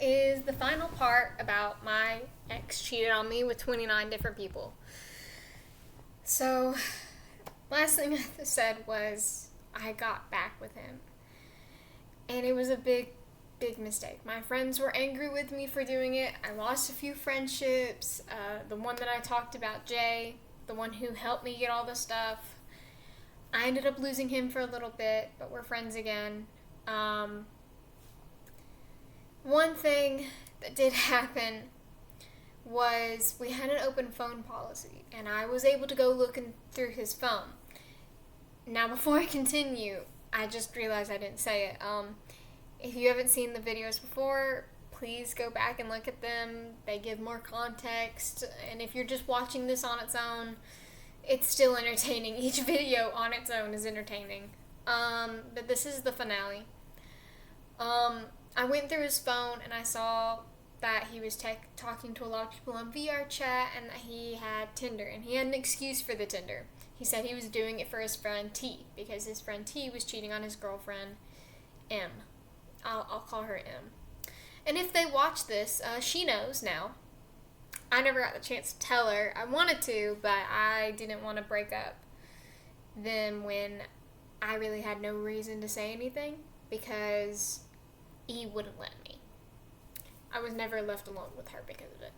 is the final part about my ex cheated on me with 29 different people. So, last thing I said was I got back with him. And it was a big mistake. My friends were angry with me for doing it. I lost a few friendships. The one that I talked about, Jay, the one who helped me get all the stuff. I ended up losing him for a little bit, but we're friends again. One thing that did happen was we had an open phone policy, and I was able to go looking through his phone. Now, before I continue, I just realized I didn't say it. If you haven't seen the videos before, please go back and look at them. They give more context, and if you're just watching this on its own, it's still entertaining. Each video on its own is entertaining. But this is the finale. I went through his phone and I saw that he was talking to a lot of people on VR chat and that he had Tinder, and he had an excuse for the Tinder. He said he was doing it for his friend T because his friend T was cheating on his girlfriend M. I'll call her M. And if they watch this, she knows now. I never got the chance to tell her. I wanted to, but I didn't want to break up them when I really had no reason to say anything because he wouldn't let me. I was never left alone with her because of it.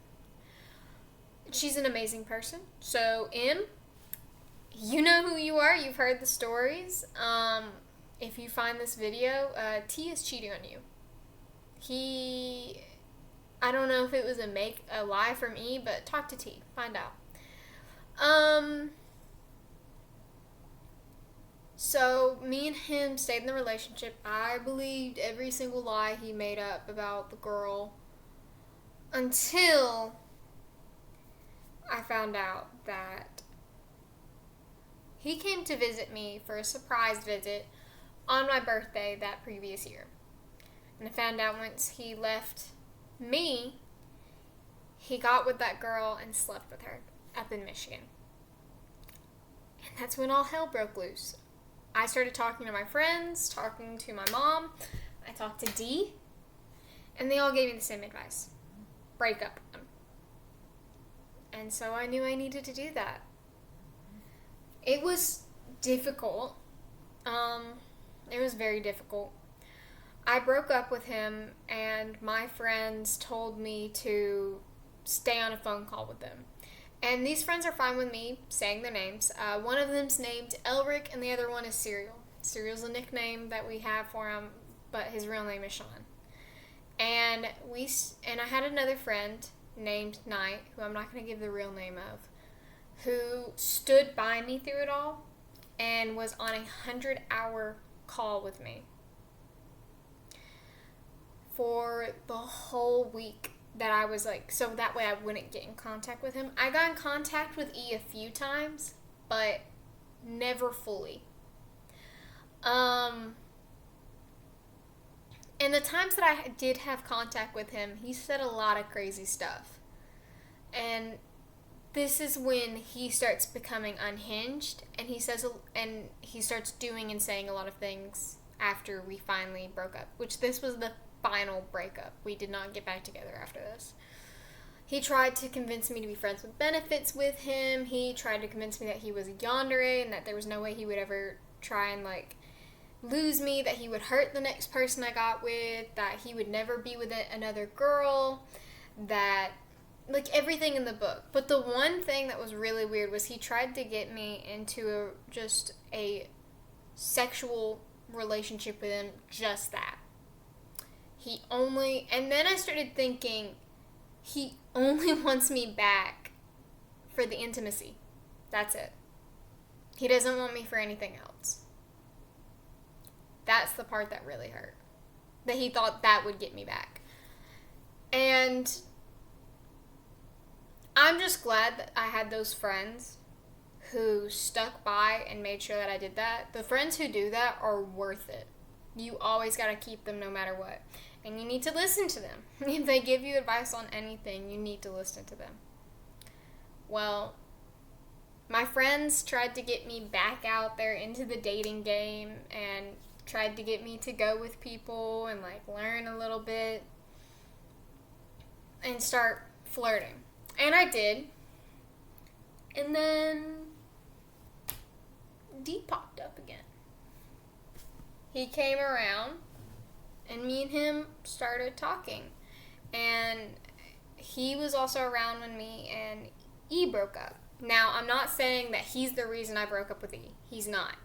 She's an amazing person. So, M, you know who you are. You've heard the stories. If you find this video, T is cheating on you. I don't know if it was a lie from E, but talk to T. Find out. So, me and him stayed in the relationship. I believed every single lie he made up about the girl until I found out that he came to visit me for a surprise visit on my birthday that previous year. And I found out once he left me, he got with that girl and slept with her up in Michigan. And that's when all hell broke loose. I started talking to my friends, talking to my mom. I talked to D, and they all gave me the same advice. Break up with them. And so I knew I needed to do that. It was difficult. It was very difficult. I broke up with him, and my friends told me to stay on a phone call with them. And these friends are fine with me saying their names. One of them's named Elric, and the other one is Serial. Serial's a nickname that we have for him, but his real name is Sean. And I had another friend named Knight, who I'm not going to give the real name of, who stood by me through it all and was on 100-hour call with me for the whole week that I was so that way I wouldn't get in contact with him. I got in contact with E a few times, but never fully. And the times that I did have contact with him, he said a lot of crazy stuff. And this is when he starts becoming unhinged, and he starts doing and saying a lot of things after we finally broke up, which this was the final breakup. We did not get back together after this. He tried to convince me to be friends with benefits with him. He tried to convince me that he was a yandere and that there was no way he would ever try and lose me, that he would hurt the next person I got with, that he would never be with another girl, that everything in the book. But the one thing that was really weird was he tried to get me into just a sexual relationship with him, just that. And then I started thinking, he only wants me back for the intimacy. That's it. He doesn't want me for anything else. That's the part that really hurt. That he thought that would get me back. And I'm just glad that I had those friends who stuck by and made sure that I did that. The friends who do that are worth it. You always got to keep them no matter what. And you need to listen to them. If they give you advice on anything, you need to listen to them. Well, my friends tried to get me back out there into the dating game and tried to get me to go with people and learn a little bit. and start flirting. And I did. And then D popped up again. He came around and me and him started talking. And he was also around when me and E broke up. Now, I'm not saying that he's the reason I broke up with E. He's not.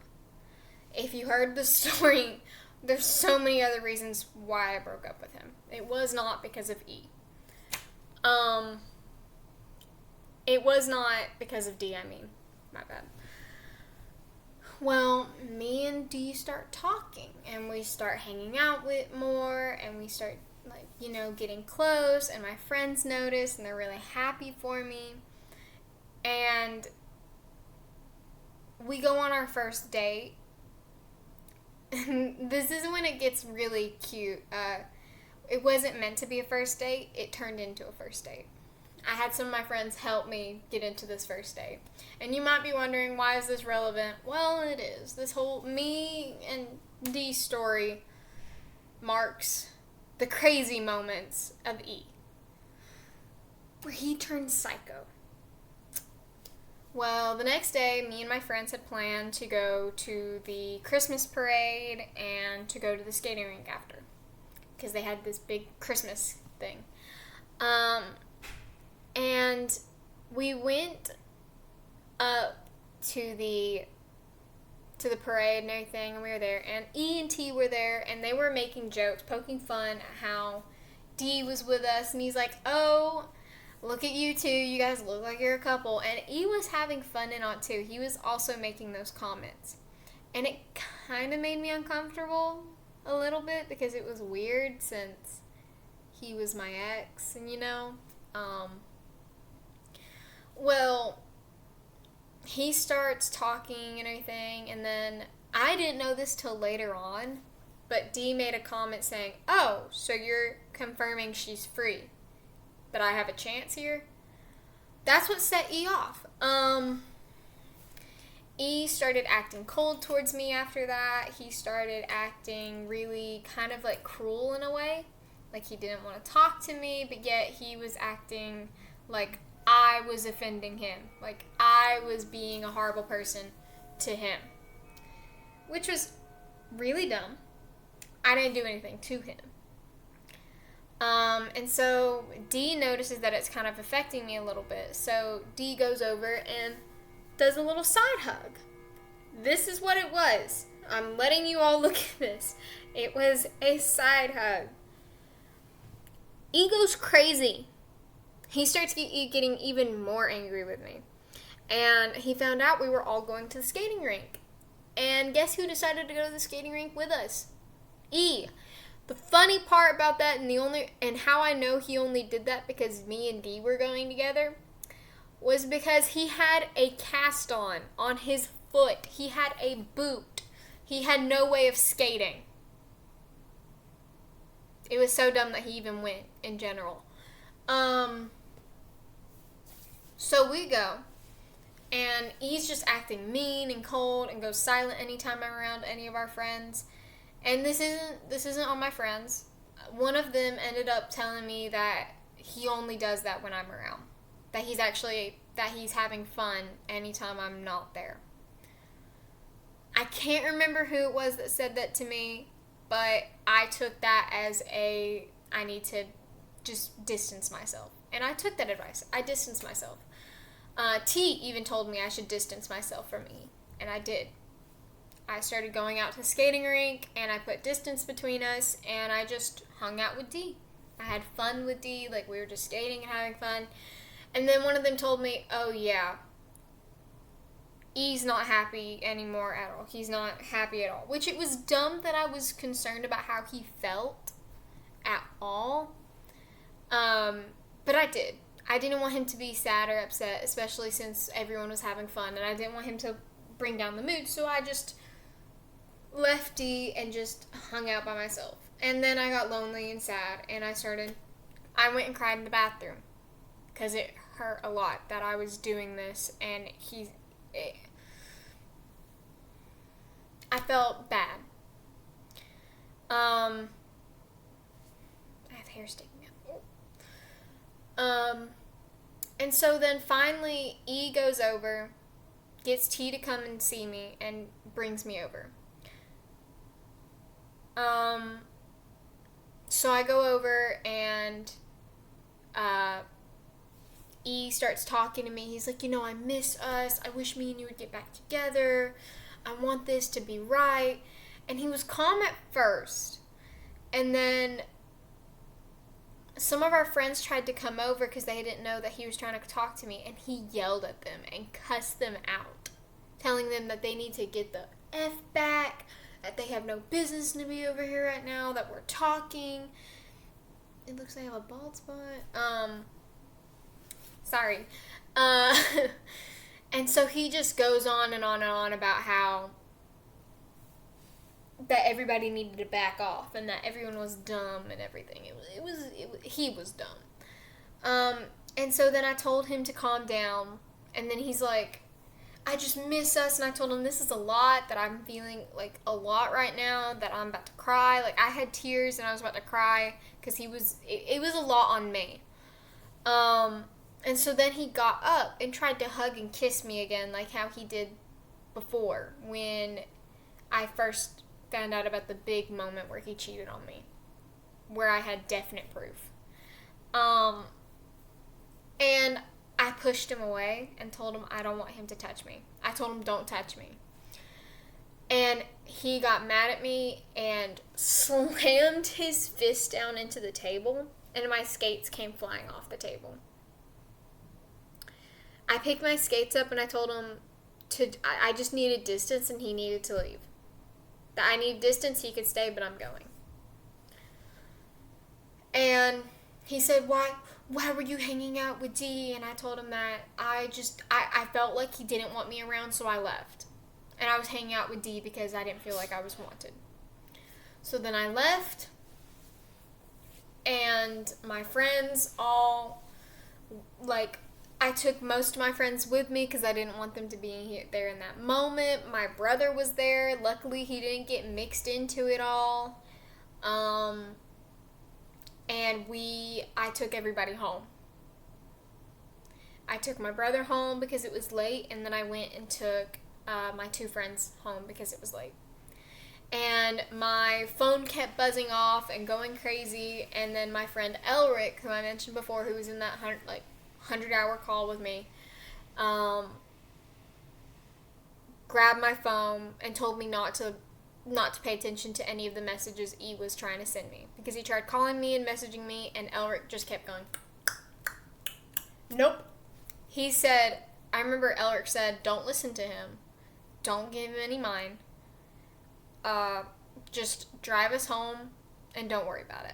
If you heard the story, there's so many other reasons why I broke up with him. It was not because of E. It was not because of D, I mean. My bad. Well, me and D start talking, and we start hanging out with more, and we start, getting close, and my friends notice, and they're really happy for me. And we go on our first date. This is when it gets really cute. It wasn't meant to be a first date. It turned into a first date. I had some of my friends help me get into this first date. And you might be wondering, why is this relevant? Well, it is. This whole me and D story marks the crazy moments of E, where he turned psycho. Well, the next day, me and my friends had planned to go to the Christmas parade and to go to the skating rink after, because they had this big Christmas thing. And we went up to the parade and everything, and we were there, and E and T were there, and they were making jokes, poking fun at how D was with us, and he's like, oh, look at you two, you guys look like you're a couple. And E was having fun in it too. He was also making those comments, and it kind of made me uncomfortable a little bit, because it was weird since he was my ex, and well, he starts talking and everything, and then I didn't know this till later on, but D made a comment saying, oh, so you're confirming she's free, that I have a chance here? That's what set E off. E started acting cold towards me after that. He started acting really kind of like cruel in a way. Like he didn't want to talk to me, but yet he was acting like I was offending him. Like I was being a horrible person to him. Which was really dumb. I didn't do anything to him. And so D notices that it's kind of affecting me a little bit. So D goes over and does a little side hug. This is what it was. I'm letting you all look at this. It was a side hug. E goes crazy. He starts getting even more angry with me. And he found out we were all going to the skating rink. And guess who decided to go to the skating rink with us? E. The funny part about that, and how I know he only did that because me and D were going together, was because he had a cast on his foot. He had a boot. He had no way of skating. It was so dumb that he even went in general. So we go, and he's just acting mean and cold and goes silent anytime I'm around any of our friends. And this isn't on my friends. One of them ended up telling me that he only does that when I'm around. That he's having fun anytime I'm not there. I can't remember who it was that said that to me, but I took that as I need to just distance myself. And I took that advice. I distanced myself. T even told me I should distance myself from E, and I did. I started going out to the skating rink, and I put distance between us, and I just hung out with D. I had fun with D, like we were just skating and having fun. And then one of them told me, oh yeah, E's not happy anymore at all. He's not happy at all. Which it was dumb that I was concerned about how he felt at all. But I did. I didn't want him to be sad or upset, especially since everyone was having fun, and I didn't want him to bring down the mood, so I just left D and just hung out by myself. And then I got lonely and sad, and I went and cried in the bathroom, because it hurt a lot that I was doing this, and I felt bad. I have hair sticking out. And so then finally E goes over, gets T to come and see me, and brings me over. So I go over and E starts talking to me. He's like, I miss us. I wish me and you would get back together. I want this to be right. And he was calm at first. And then some of our friends tried to come over because they didn't know that he was trying to talk to me. And he yelled at them and cussed them out, telling them that they need to get the F back, that they have no business to be over here right now, that we're talking. It looks like I have a bald spot. Sorry. And so he just goes on and on and on about how that everybody needed to back off and that everyone was dumb and everything. He was dumb. And so then I told him to calm down, and then he's like, I just miss us. And I told him, this is a lot, that I'm feeling like a lot right now, that I'm about to cry. Like, I had tears and I was about to cry because it was a lot on me. And so then he got up and tried to hug and kiss me again, like how he did before when I first found out about the big moment where he cheated on me, where I had definite proof. And I pushed him away and told him I don't want him to touch me. I told him, don't touch me. And he got mad at me and slammed his fist down into the table, and my skates came flying off the table. I picked my skates up and I told him I just needed distance and he needed to leave. That I need distance, he could stay, but I'm going. And he said, why were you hanging out with D? And I told him that I felt like he didn't want me around, so I left. And I was hanging out with D because I didn't feel like I was wanted. So then I left, and my friends all, I took most of my friends with me because I didn't want them to be there in that moment. My brother was there. Luckily, he didn't get mixed into it all. And I took everybody home. I took my brother home because it was late, and then I went and took my two friends home because it was late. And my phone kept buzzing off and going crazy, and then my friend Elric, who I mentioned before, who was in that 100-hour call with me, grabbed my phone and told me not to pay attention to any of the messages E was trying to send me, because he tried calling me and messaging me, and Elric just kept going, nope. I remember Elric said, don't listen to him. Don't give him any mind. Just drive us home and don't worry about it.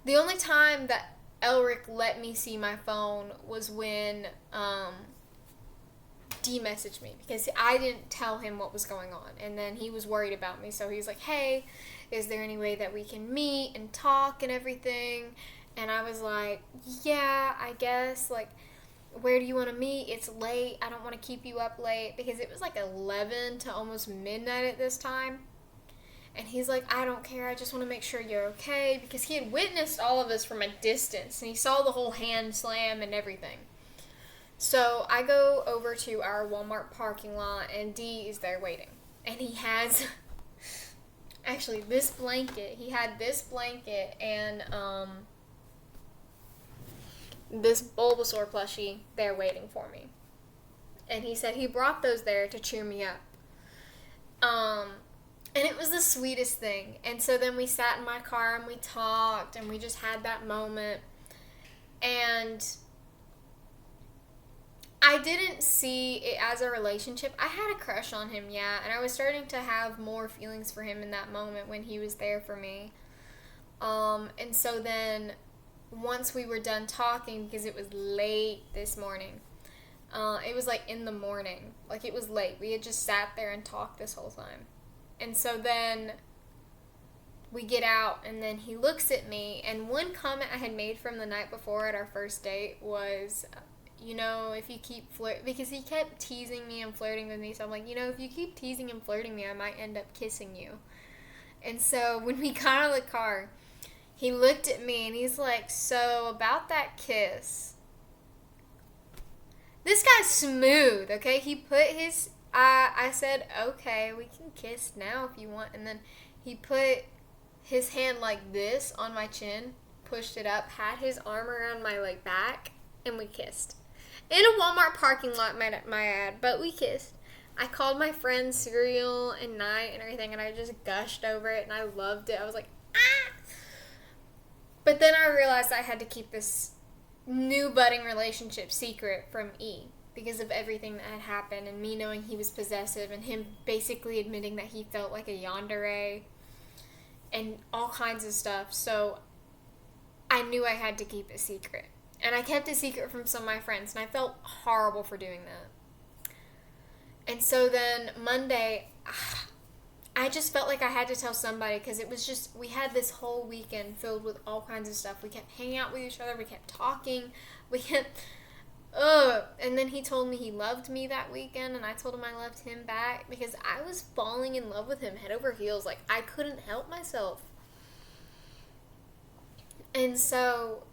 The only time that Elric let me see my phone was when D messaged me, because I didn't tell him what was going on, and then he was worried about me, so he's like, hey, is there any way that we can meet and talk and everything? And I was like, yeah, I guess, where do you want to meet? It's late. I don't want to keep you up late, because it was 11 to almost midnight at this time. And he's like, I don't care. I just want to make sure you're okay, because he had witnessed all of this from a distance, and he saw the whole hand slam and everything. So I go over to our Walmart parking lot, and D is there waiting. And he has actually this blanket. He had this blanket and this Bulbasaur plushie there waiting for me. And he said he brought those there to cheer me up. And it was the sweetest thing. And so then we sat in my car and we talked and we just had that moment. And I didn't see it as a relationship. I had a crush on him, yeah. And I was starting to have more feelings for him in that moment when he was there for me. And so then once we were done talking, because it was late this morning, it was in the morning. It was late. We had just sat there and talked this whole time. And so then we get out, and then he looks at me, and one comment I had made from the night before at our first date was, if you keep because he kept teasing me and flirting with me, so I'm like, if you keep teasing and flirting me, I might end up kissing you. And so when we got out of the car, he looked at me and he's like, so about that kiss. This guy's smooth, okay? He put his, I said, okay, we can kiss now if you want. And then he put his hand like this on my chin, pushed it up, had his arm around my like back, and we kissed. In a Walmart parking lot, my ad, but we kissed. I called my friend Cereal and Night and everything, and I just gushed over it, and I loved it. I was like, ah! But then I realized I had to keep this new budding relationship secret from E because of everything that had happened, and me knowing he was possessive, and him basically admitting that he felt like a yandere, and all kinds of stuff. So I knew I had to keep it secret. And I kept it secret from some of my friends, and I felt horrible for doing that. And so then Monday, I just felt like I had to tell somebody because it was just, we had this whole weekend filled with all kinds of stuff. We kept hanging out with each other. We kept talking. We kept, and then he told me he loved me that weekend, and I told him I loved him back because I was falling in love with him head over heels. Like, I couldn't help myself. And so,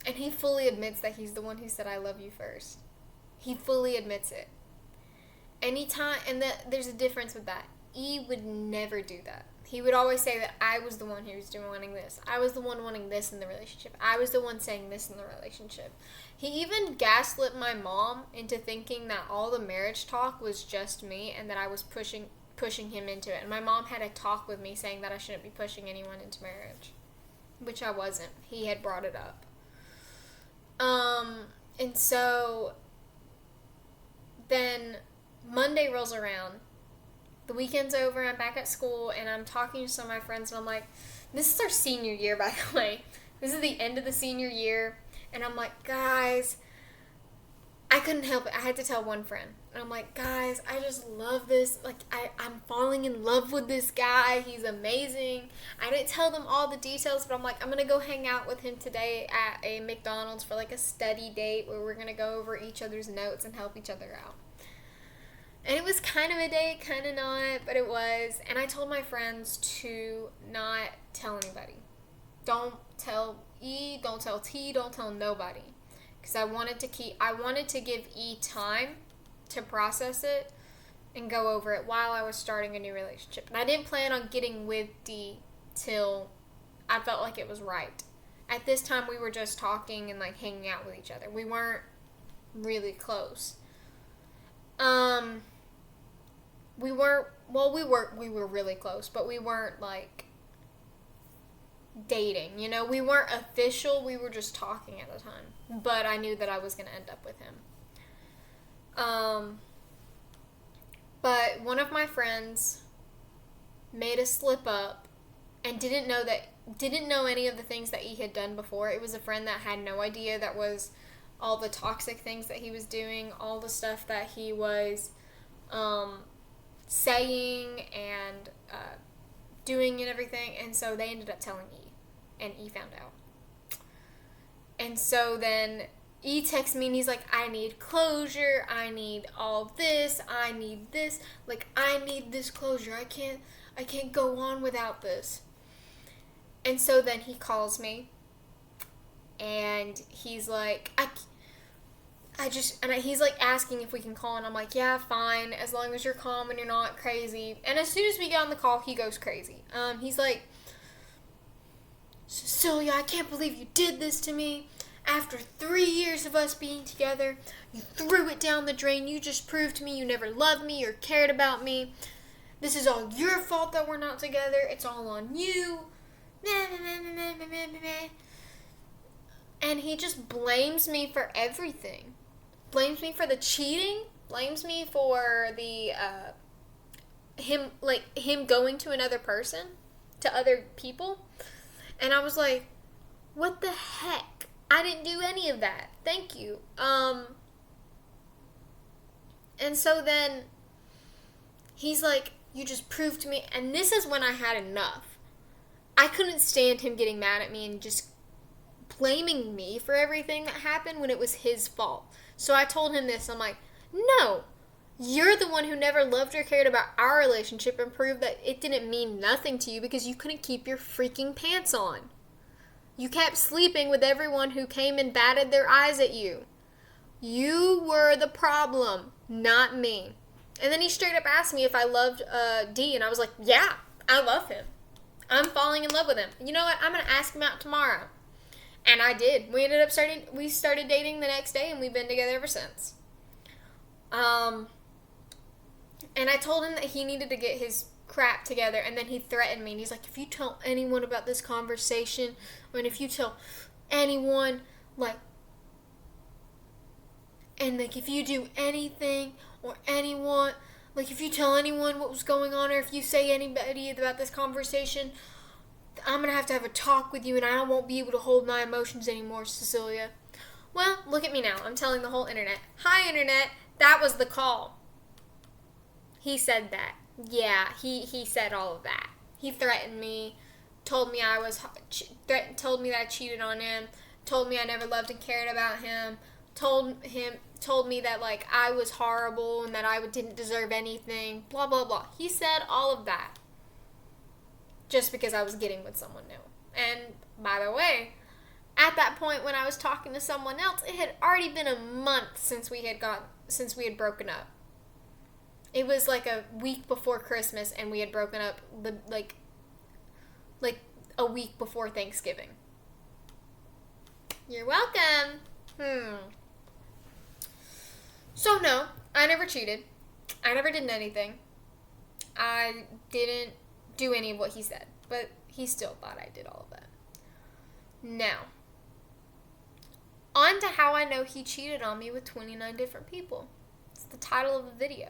and he fully admits that he's the one who said I love you first. He fully admits it. Anytime, and there's a difference with that. E would never do that. He would always say that I was the one who was wanting this. I was the one wanting this in the relationship. I was the one saying this in the relationship. He even gaslit my mom into thinking that all the marriage talk was just me and that I was pushing him into it. And my mom had a talk with me saying that I shouldn't be pushing anyone into marriage, which I wasn't. He had brought it up. And so then Monday rolls around. The weekend's over, I'm back at school, and I'm talking to some of my friends, and I'm like, this is our senior year, by the way. This is the end of the senior year, and I'm like, guys, I couldn't help it. I had to tell one friend. And I'm like, guys, I just love this. Like, I'm falling in love with this guy. He's amazing. I didn't tell them all the details, but I'm like, I'm going to go hang out with him today at a McDonald's for like a study date where we're going to go over each other's notes and help each other out. And it was kind of a date, kind of not, but it was. And I told my friends to not tell anybody. Don't tell E, don't tell T, don't tell nobody. Because I wanted to give E time to process it and go over it while I was starting a new relationship. And I didn't plan on getting with D till I felt like it was right. At this time, we were just talking and like hanging out with each other. We weren't really close. We were really close, but we weren't like dating, you know, we weren't official, we were just talking at the time, but I knew that I was going to end up with him. But one of my friends made a slip up and didn't know any of the things that he had done before. It was a friend that had no idea that was all the toxic things that he was doing, all the stuff that he was saying and doing and everything, and so they ended up telling E, and E found out. And so then E texts me and he's like, I need closure, I need all this, I need this, like, I need this closure, I can't go on without this. And so then he calls me and he's like, he's like asking if we can call, and I'm like, yeah, fine, as long as you're calm and you're not crazy. And as soon as we get on the call, he goes crazy. He's like, Cecilia, I can't believe you did this to me. After 3 years of us being together, you threw it down the drain. You just proved to me you never loved me or cared about me. This is all your fault that we're not together. It's all on you. And he just blames me for everything. Blames me for the cheating. Blames me for the him going to another person, to other people. And I was like, what the heck? I didn't do any of that. Thank you. And so then he's like, you just proved to me. And this is when I had enough. I couldn't stand him getting mad at me and just blaming me for everything that happened when it was his fault. So I told him this. I'm like, no, you're the one who never loved or cared about our relationship and proved that it didn't mean nothing to you because you couldn't keep your freaking pants on. You kept sleeping with everyone who came and batted their eyes at you. You were the problem, not me. And then he straight up asked me if I loved D, and I was like, yeah, I love him. I'm falling in love with him. You know what? I'm going to ask him out tomorrow. And I did. We started dating the next day, and we've been together ever since. And I told him that he needed to get his crap together, and then he threatened me, and he's like, if you tell anyone about this conversation, and if you tell anyone, if you do anything, or anyone, if you tell anyone what was going on, or if you say anybody about this conversation, I'm going to have a talk with you, and I won't be able to hold my emotions anymore, Cecilia. Well, look at me now. I'm telling the whole internet. Hi, internet. That was the call. He said that. Yeah, he said all of that. He threatened me, told me told me that I cheated on him, told me I never loved and cared about him, told me that I was horrible and that I didn't deserve anything, blah blah blah. He said all of that just because I was getting with someone new. And by the way, at that point when I was talking to someone else, it had already been a month since we had broken up. It was a week before Christmas, and we had broken up a week before Thanksgiving. You're welcome. So no, I never cheated. I never did anything. I didn't do any of what he said, but he still thought I did all of that. Now, on to how I know he cheated on me with 29 different people. It's the title of the video.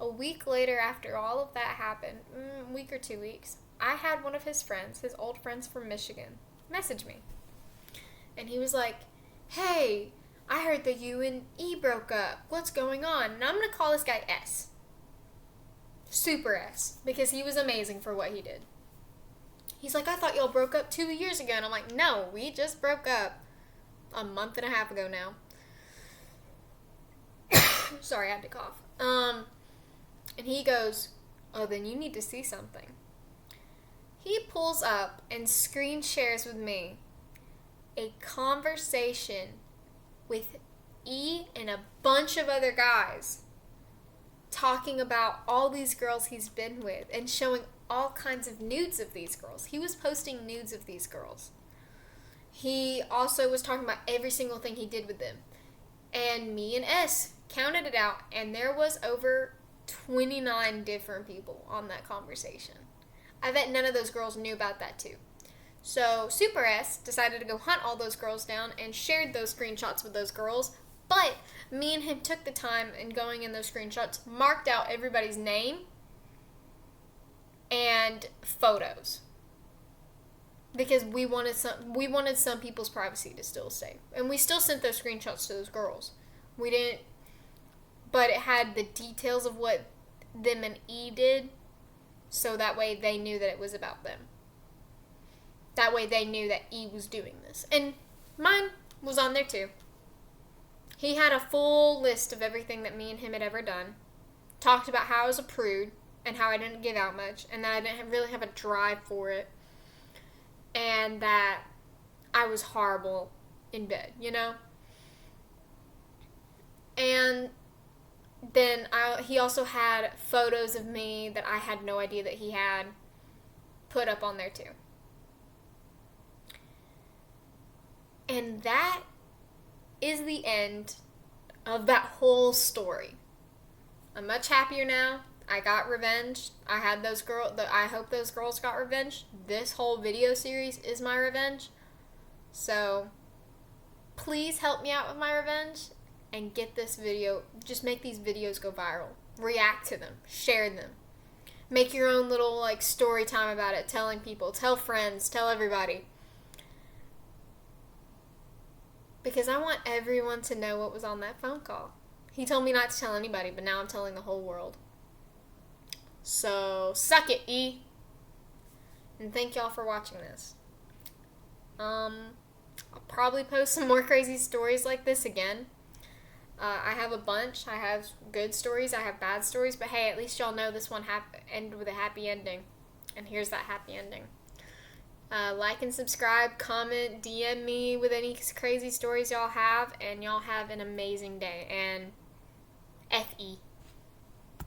A week later, after all of that happened, a week or 2 weeks, I had one of his friends, his old friends from Michigan, message me. And he was like, hey, I heard that you and E broke up. What's going on? And I'm going to call this guy S. Super S. Because he was amazing for what he did. He's like, I thought y'all broke up 2 years ago. And I'm like, no, we just broke up a month and a half ago now. Sorry, I had to cough. And he goes, oh, then you need to see something. He pulls up and screen shares with me a conversation with E and a bunch of other guys talking about all these girls he's been with and showing all kinds of nudes of these girls. He was posting nudes of these girls. He also was talking about every single thing he did with them. And me and S counted it out, and there was over 29 different people on that conversation. I bet none of those girls knew about that too. So Super S decided to go hunt all those girls down and shared those screenshots with those girls, but me and him took the time in going in those screenshots, marked out everybody's name and photos. Because we wanted some people's privacy to still stay. And we still sent those screenshots to those girls. We didn't, but it had the details of what them and E did, so that way they knew that it was about them. That way they knew that E was doing this. And mine was on there too. He had a full list of everything that me and him had ever done. Talked about how I was a prude and how I didn't give out much and that I didn't really have a drive for it. And that I was horrible in bed, you know? And then he also had photos of me that I had no idea that he had put up on there too. And that is the end of that whole story. I'm much happier now. I got revenge. I had those girls. I hope those girls got revenge. This whole video series is my revenge. So, please help me out with my revenge and get this video. Just make these videos go viral. React to them. Share them. Make your own little story time about it. Telling people. Tell friends. Tell everybody. Because I want everyone to know what was on that phone call. He told me not to tell anybody, but now I'm telling the whole world. So, suck it, E. And thank y'all for watching this. I'll probably post some more crazy stories like this again. I have a bunch. I have good stories. I have bad stories. But hey, at least y'all know this one ended with a happy ending. And here's that happy ending. Like and subscribe, comment, DM me with any crazy stories y'all have, and y'all have an amazing day. And FE.